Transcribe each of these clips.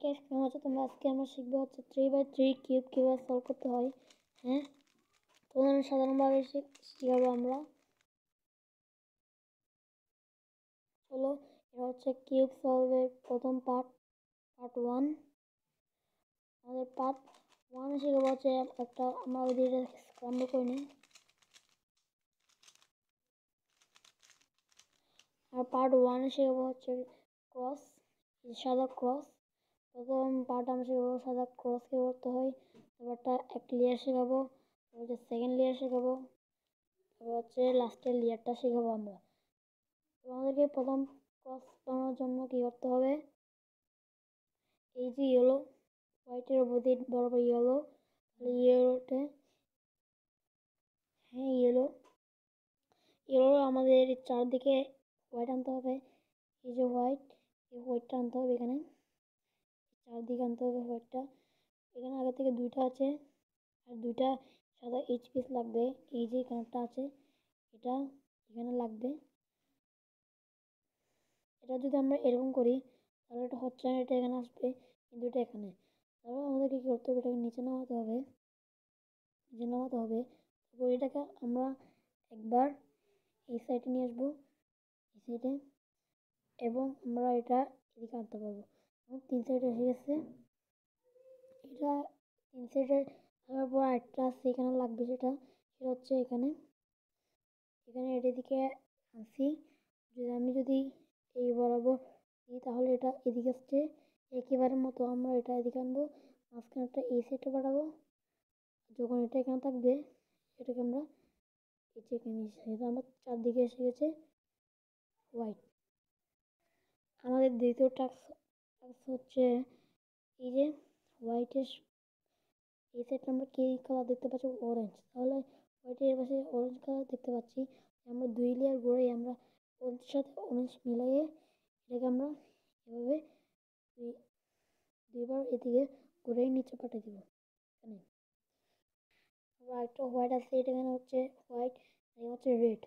Guys কেমন আছো তোমরা? আজকে আমরা শিখবো হচ্ছে 3x3 কিউব কিভাবে সলভ করতে হয়। হ্যাঁ, তোমাদের সাধারণভাবে শিখাবো আমরা। চলো, এটা হচ্ছে কিউব সলভের প্রথম পার্ট 1। আমাদের পার্ট 1 শিখাবো হচ্ছে একটা আমরা ওই স্ক্রাম্বল করে নিই। আর পার্ট 1 শিখাবো হচ্ছে ক্রস, সাদা ক্রস। প্রথম পার্ট আমরা শিখাবো সাদা ক্রস কীভাবে করতে হয়। তারপরটা এক লেয়ার শেখাবো, তারপর সেকেন্ড লেয়ার শেখাবো, তারপর হচ্ছে লাস্টের লেয়ারটা শেখাবো আমরা। তো আমাদেরকে প্রথম ক্রস বানানোর জন্য কী করতে হবে, এই যে ইয়েলো হোয়াইটের উপর দিয়ে বরাবর ইয়েলো, তাহলে ইয়েলোতে হ্যাঁ ইয়েলো আমাদের চারদিকে হোয়াইট আনতে হবে। এই যে এই হোয়াইটটা আনতে হবে, এখানে চারদিকে আনতে হবে হোয়াইটটা। এখানে আগে থেকে দুইটা আছে, আর দুইটা সাদা এইচ পিস লাগবে। এই যে এখানেটা আছে, এটা এখানে লাগবে। এটা যদি আমরা এরকম করি তাহলে এটা হচ্ছে না, এটা এখানে আসবে, কিন্তু এটা এখানে। তারপর আমাদেরকে কী করতে হবে, এটাকে নিচে নামাতে হবে। তারপর এটাকে আমরা একবার এই সাইডে নিয়ে আসবো, এই সাইডে, এবং আমরা এটা এদিকে আনতে পারবো। তিন সাইডে এসে গেছে এটা। তিন সাইডে থাকার পর একটা আছে এখানে লাগবে, সেটা হচ্ছে এখানে এদিকে আনছি। আমি যদি এই বরাবর দিই তাহলে এটা এদিকে আসছে একেবারে মতো। আমরা এটা এদিকে আনবো, মাঝখানেটা এই সাইডে বাড়াবো। যখন এটা এখানে থাকবে এটাকে আমরা এই যে এখানে এটা আমার চারদিকে এসে গেছে হোয়াইট। আমাদের দ্বিতীয় টাস্ক হচ্ছে এই যে হোয়াইটের এই সাইডটা আমরা কি কালার দেখতে পাচ্ছি, অরেঞ্জ। তাহলে হোয়াইটের এর পাশে অরেঞ্জ কালার দেখতে পাচ্ছি। আমরা দুই লেয়ার ঘুরে আমরা অরেঞ্জের সাথে অরেঞ্জ মিলাইয়ে এটাকে আমরা এভাবে দুইবার এদিকে ঘুরে নিচে পাঠিয়ে দিব। এখানে আবার একটা হোয়াইট আছে, এটা এখানে হচ্ছে হোয়াইট, এটা হচ্ছে রেড।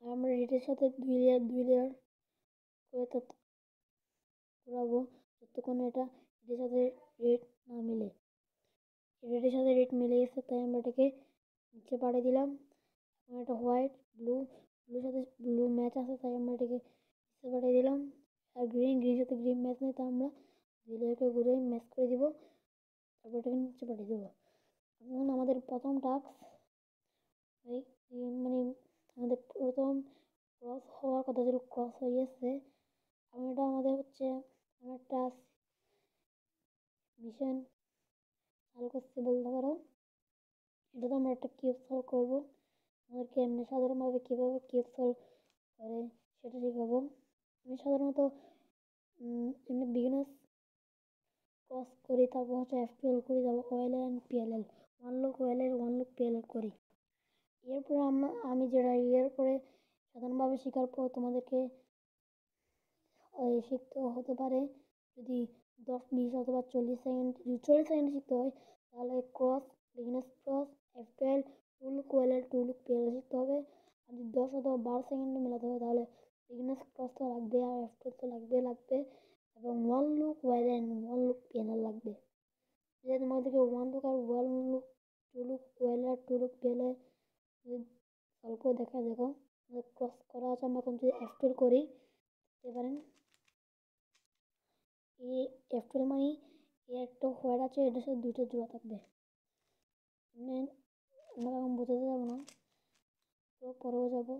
আর আমরা রেডের সাথে দুই লেয়ার করে ঘোরাবো যতক্ষণ এটা রেডের সাথে রেড না মিলে। রেডের সাথে রেড মিলে গেছে, তাই আমরা এটাকে নিচে পাঠিয়ে দিলাম। এখন এটা হোয়াইট ব্লুর সাথে ব্লু ম্যাচ আছে, তাই আমরা এটাকে নিচে পাঠিয়ে দিলাম। আর গ্রিনের সাথে গ্রিন ম্যাচ নেই, তাই আমরা দুই লেয়ারকে ঘুরে ম্যাচ করে দিব। তারপর এটাকে নিচে পাঠিয়ে দেবো। এখন আমাদের প্রথম টাস্ক মানে আমাদের প্রথম ক্রস হওয়ার কথা ছিল, ক্রস হয়ে গেছে। এখন এটা আমাদের হচ্ছে আমার একটা মিশন চালু করতে বলতে পারো। এটা তো আমরা একটা কিউব সলভ করবো। আমাদেরকে এমনি সাধারণভাবে কীভাবে কিউব সলভ করে সেটা শেখাবো। আমি সাধারণত এমনি বিগিনার্স ক্রস করি, তারপর হচ্ছে F12 করি, তারপর OLL and PLL, one look OLL one look PLL করি। এরপরে আমি যেটা এরপরে সাধারণভাবে শেখার পর তোমাদেরকে শিখতে হতে পারে, যদি 10-20 অথবা 40 সেকেন্ড, যদি 40 সেকেন্ড শিখতে হয় তাহলে cross, beginners cross, F12, two look OLL two look PLL শিখতে হবে। আর যদি 10 অথবা 12 সেকেন্ডে মেলাতে হয় তাহলে বিগিনার্স ক্রস তো লাগবে, আর F12 তো লাগবে, এবং one look OLL one look PLL লাগবে। যে তোমাদেরকে ওয়ান লুক আর one look, two look OLL two look PLL solve করে দেখো ক্রস করা আছে। আমরা এখন যদি F12 করি দেখতে পারেন, এই F12 মানে এই একটা হোয়াইট আছে, এটার সাথে দুইটা জোড়া থাকবে। আমরা এখন বোঝাতে যাবো না, তো পরেও যাবো।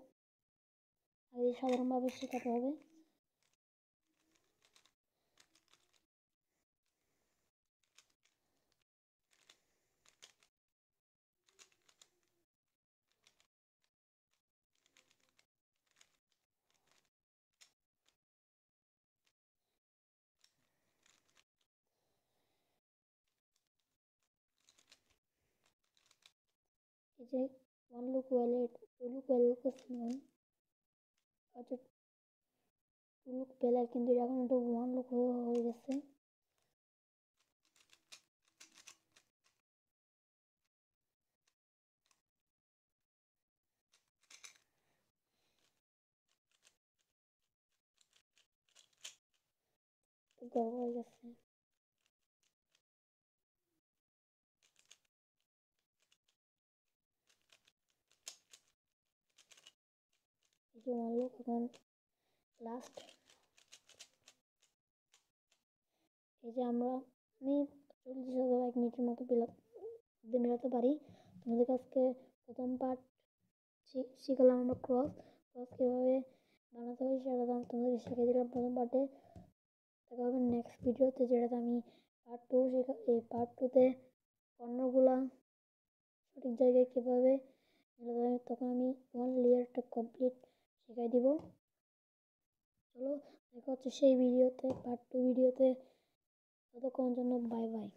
আগে সাধারণভাবে শেখাতে হবে। এই যে one look wallet, to look wallet করছি আমি, আচ্ছা টু লুক পেলার, কিন্তু এখন এটা ওয়ান লুক হয়ে গেছে। গরম হয়ে গেছে। এই যে অনলক এখন লাস্ট। এই যে আমি 1 মিনিটের মতো মেলাতে পারি। তোমাদের কাছে প্রথম পার্ট শিখলাম আমরা ক্রস কীভাবে বানাতে হয় সেটা তোমাদের শিখিয়ে দিলাম প্রথম পার্টে। দেখা হবে নেক্সট ভিডিওতে, যেটাতে আমি পার্ট টুতে কর্নারগুলা সঠিক জায়গায় কীভাবে মেলাতে হয় তখন আমি 1 লেয়ারটা কমপ্লিট শিখাই দিব। চলো দেখা হচ্ছে সেই ভিডিওতে, পার্ট 2 ভিডিওতে। ততক্ষণের জন্য বাই বাই।